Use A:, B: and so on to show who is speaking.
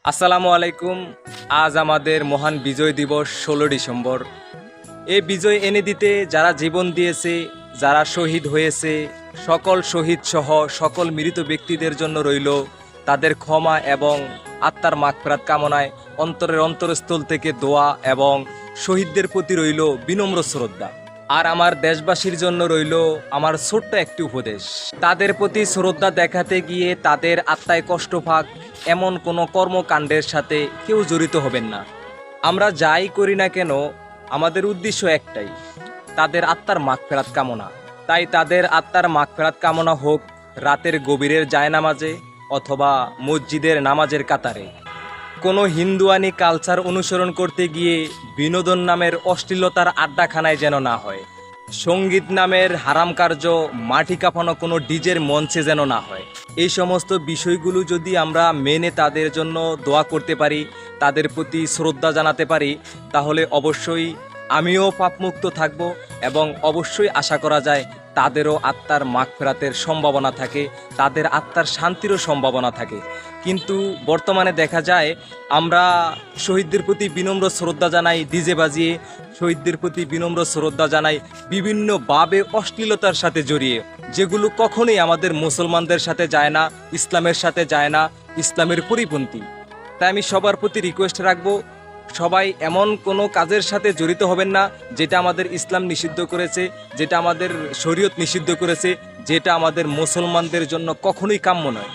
A: আসসালামু আলাইকুম। আজ আমাদের মহান বিজয় দিবস ১৬ ডিসেম্বর। এই বিজয় এনে দিতে যারা জীবন দিয়েছে, যারা শহীদ হয়েছে, সকল শহীদ সহ সকল মৃত ব্যক্তিদের জন্য রইল তাদের ক্ষমা এবং আত্মার মাগফিরাত কামনায় অন্তরের অন্তরস্থল থেকে দোয়া এবং শহীদদের প্রতি রইল বিনম্র শ্রদ্ধা। আর আমার দেশবাসীর জন্য রইল আমার ছোট্ট একটি উপদেশ, তাদের প্রতি শ্রদ্ধা দেখাতে গিয়ে তাদের আত্মায় কষ্ট পাক এমন কোনো কর্মকাণ্ডের সাথে কেউ জড়িত হবেন না। আমরা যাই করি না কেন আমাদের উদ্দেশ্য একটাই, তাদের আত্মার মাগফিরাত কামনা। তাই তাদের আত্মার মাগফিরাত কামনা হোক রাতের গভীরের জায়নামাজে অথবা মসজিদের নামাজের কাতারে। কোনো হিন্দুয়ানি কালচার অনুসরণ করতে গিয়ে বিনোদন নামের অশ্লীলতার আড্ডাখানায় যেন না হয়, সঙ্গীত নামের হারাম কার্য মাটি কাঁপানো কোনো ডিজের মঞ্চে যেন না হয়। এই সমস্ত বিষয়গুলো যদি আমরা মেনে তাদের জন্য দোয়া করতে পারি, তাদের প্রতি শ্রদ্ধা জানাতে পারি, তাহলে অবশ্যই আমিও পাপমুক্ত থাকব এবং অবশ্যই আশা করা যায় তাদেরও আত্মার মাগফিরাতের সম্ভাবনা থাকে, তাদের আত্মার শান্তিরও সম্ভাবনা থাকে। কিন্তু বর্তমানে দেখা যায় আমরা শহীদদের প্রতি বিনম্র শ্রদ্ধা জানাই ডিজে বাজিয়ে, শহীদদের প্রতি বিনম্র শ্রদ্ধা জানাই বিভিন্নভাবে অশ্লীলতার সাথে জড়িয়ে, যেগুলো কখনোই আমাদের মুসলমানদের সাথে যায় না, ইসলামের সাথে যায় না, ইসলামের পরিপন্থী। তাই আমি সবার প্রতি রিকোয়েস্ট রাখবো, সবাই এমন কোনো কাজের সাথে জড়িত হবেন না যেটা আমাদের ইসলাম নিষিদ্ধ করেছে, যেটা আমাদের শরীয়ত নিষিদ্ধ করেছে, যেটা আমাদের মুসলমানদের জন্য কখনোই কাম্য নয়।